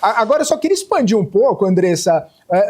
Agora, eu só queria expandir um pouco, Andressa,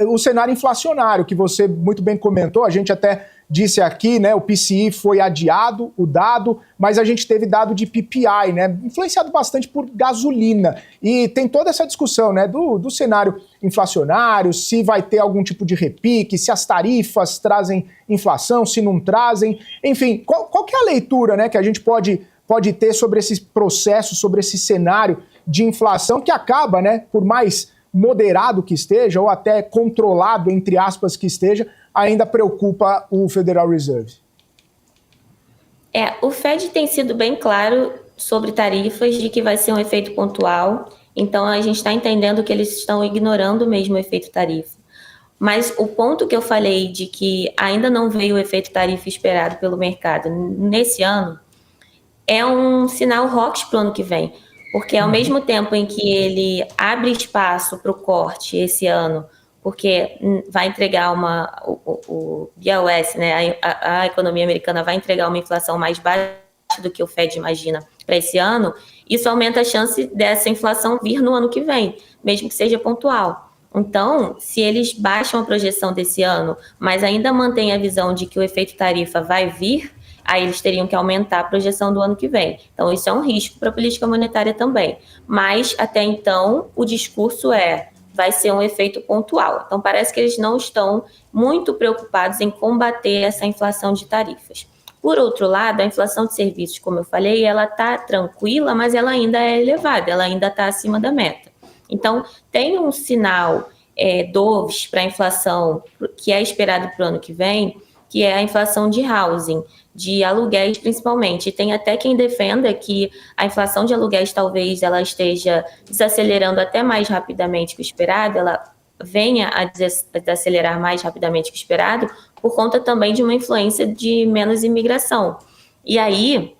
o cenário inflacionário, que você muito bem comentou, a gente até disse aqui, né, o PCI foi adiado, o dado, mas a gente teve dado de PPI, né, influenciado bastante por gasolina. E tem toda essa discussão, né, do cenário inflacionário, se vai ter algum tipo de repique, se as tarifas trazem inflação, se não trazem. Enfim, qual que é a leitura, né, que a gente pode ter sobre esse processo, sobre esse cenário de inflação que acaba, né, por mais moderado que esteja, ou até controlado, entre aspas, que esteja, ainda preocupa o Federal Reserve? O Fed tem sido bem claro sobre tarifas, de que vai ser um efeito pontual, então a gente está entendendo que eles estão ignorando mesmo o efeito tarifa. Mas o ponto que eu falei de que ainda não veio o efeito tarifa esperado pelo mercado nesse ano é um sinal rocks para o ano que vem, porque ao mesmo tempo em que ele abre espaço para o corte esse ano, porque vai entregar o BOS, né, a economia americana vai entregar uma inflação mais baixa do que o Fed imagina para esse ano, isso aumenta a chance dessa inflação vir no ano que vem, mesmo que seja pontual. Então, se eles baixam a projeção desse ano, mas ainda mantêm a visão de que o efeito tarifa vai vir, aí eles teriam que aumentar a projeção do ano que vem. Então, isso é um risco para a política monetária também. Mas, até então, o discurso vai ser um efeito pontual. Então, parece que eles não estão muito preocupados em combater essa inflação de tarifas. Por outro lado, a inflação de serviços, como eu falei, ela está tranquila, mas ela ainda é elevada, ela ainda está acima da meta. Então, tem um sinal doves para a inflação que é esperado para o ano que vem, que é a inflação de housing, de aluguéis principalmente. E tem até quem defenda que a inflação de aluguéis talvez ela esteja desacelerando até mais rapidamente que o esperado, ela venha a desacelerar mais rapidamente que o esperado, por conta também de uma influência de menos imigração. E aí,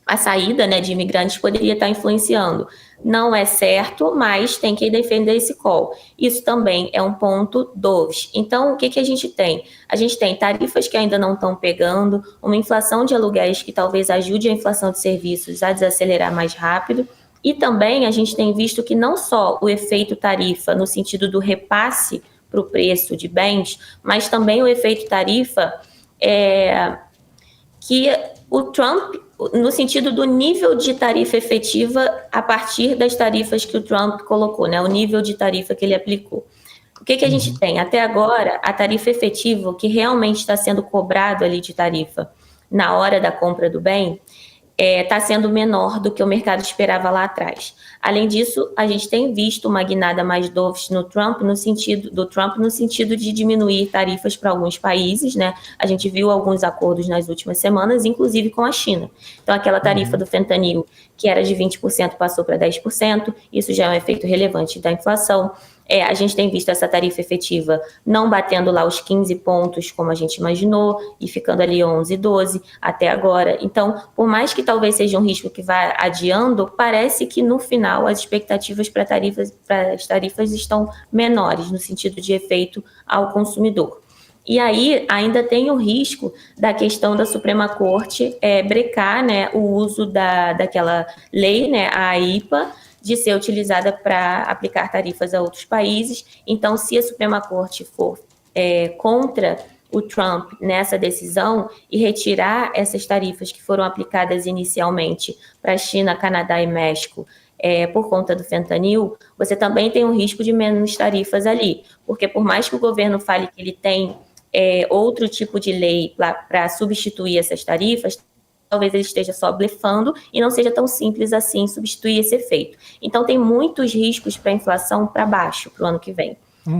a saída, né, de imigrantes poderia estar influenciando. Não é certo, mas tem que defender esse call. Isso também é um ponto doves. Então, o que a gente tem? A gente tem tarifas que ainda não estão pegando, uma inflação de aluguéis que talvez ajude a inflação de serviços a desacelerar mais rápido, e também a gente tem visto que não só o efeito tarifa no sentido do repasse para o preço de bens, mas também o efeito tarifa que o Trump, no sentido do nível de tarifa efetiva a partir das tarifas que o Trump colocou, né? O nível de tarifa que ele aplicou. O que a gente tem? Até agora, a tarifa efetiva, que realmente está sendo cobrado ali de tarifa na hora da compra do bem, está sendo menor do que o mercado esperava lá atrás. Além disso, a gente tem visto uma guinada mais dovish no Trump, no sentido de diminuir tarifas para alguns países, né? A gente viu alguns acordos nas últimas semanas, inclusive com a China. Então, aquela tarifa do fentanil, que era de 20%, passou para 10%, isso já é um efeito relevante da inflação. A gente tem visto essa tarifa efetiva não batendo lá os 15 pontos, como a gente imaginou, e ficando ali 11, 12 até agora. Então, por mais que talvez seja um risco que vá adiando, parece que no final as expectativas para as tarifas estão menores, no sentido de efeito ao consumidor. E aí ainda tem o risco da questão da Suprema Corte brecar, né, o uso daquela lei, né, a IPA, de ser utilizada para aplicar tarifas a outros países. Então, se a Suprema Corte for contra o Trump nessa decisão e retirar essas tarifas que foram aplicadas inicialmente para a China, Canadá e México por conta do fentanil, você também tem um risco de menos tarifas ali, porque por mais que o governo fale que ele tem outro tipo de lei para substituir essas tarifas, talvez ele esteja só blefando e não seja tão simples assim substituir esse efeito. Então, tem muitos riscos para a inflação para baixo para o ano que vem.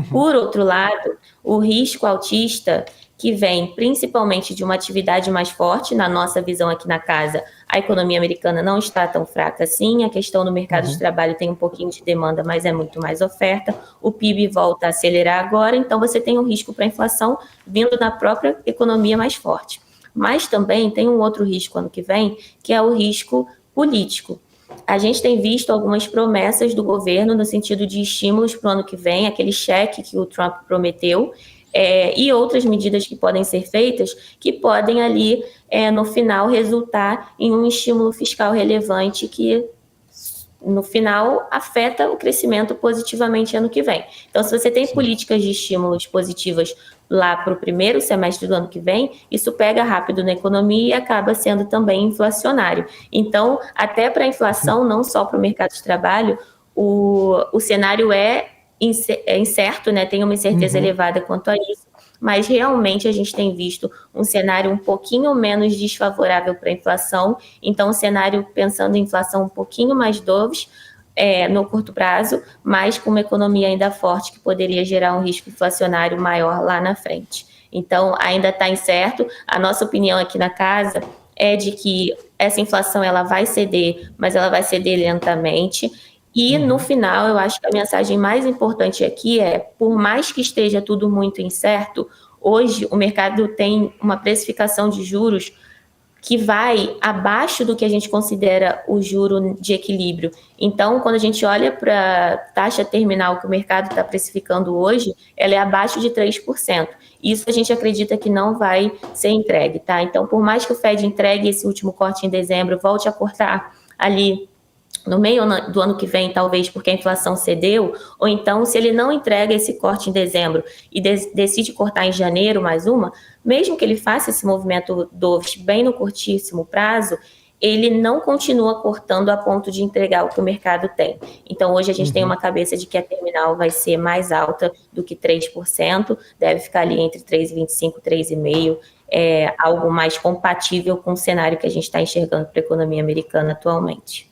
Por outro lado, o risco altista, que vem principalmente de uma atividade mais forte, na nossa visão aqui na casa, a economia americana não está tão fraca assim, a questão do mercado de trabalho tem um pouquinho de demanda, mas é muito mais oferta, o PIB volta a acelerar agora, então você tem um risco para a inflação vindo da própria economia mais forte. Mas também tem um outro risco ano que vem, que é o risco político. A gente tem visto algumas promessas do governo no sentido de estímulos para o ano que vem, aquele cheque que o Trump prometeu, e outras medidas que podem ser feitas, que podem ali, no final, resultar em um estímulo fiscal relevante que no final, afeta o crescimento positivamente ano que vem. Então, se você tem políticas de estímulos positivas lá para o primeiro semestre do ano que vem, isso pega rápido na economia e acaba sendo também inflacionário. Então, até para a inflação, não só para o mercado de trabalho, o cenário é incerto, né? Tem uma incerteza elevada quanto a isso, mas realmente a gente tem visto um cenário um pouquinho menos desfavorável para a inflação, então um cenário pensando em inflação um pouquinho mais doves no curto prazo, mas com uma economia ainda forte que poderia gerar um risco inflacionário maior lá na frente. Então, ainda está incerto. A nossa opinião aqui na casa é de que essa inflação ela vai ceder, mas ela vai ceder lentamente. E, no final, eu acho que a mensagem mais importante aqui é, por mais que esteja tudo muito incerto, hoje o mercado tem uma precificação de juros que vai abaixo do que a gente considera o juro de equilíbrio. Então, quando a gente olha para a taxa terminal que o mercado está precificando hoje, ela é abaixo de 3%. Isso a gente acredita que não vai ser entregue, tá? Então, por mais que o Fed entregue esse último corte em dezembro, volte a cortar ali no meio do ano que vem, talvez porque a inflação cedeu, ou então se ele não entrega esse corte em dezembro e decide cortar em janeiro mais uma, mesmo que ele faça esse movimento dovish bem no curtíssimo prazo, ele não continua cortando a ponto de entregar o que o mercado tem. Então, hoje a gente tem uma cabeça de que a terminal vai ser mais alta do que 3%, deve ficar ali entre 3,25% e 3,5%, algo mais compatível com o cenário que a gente está enxergando para a economia americana atualmente.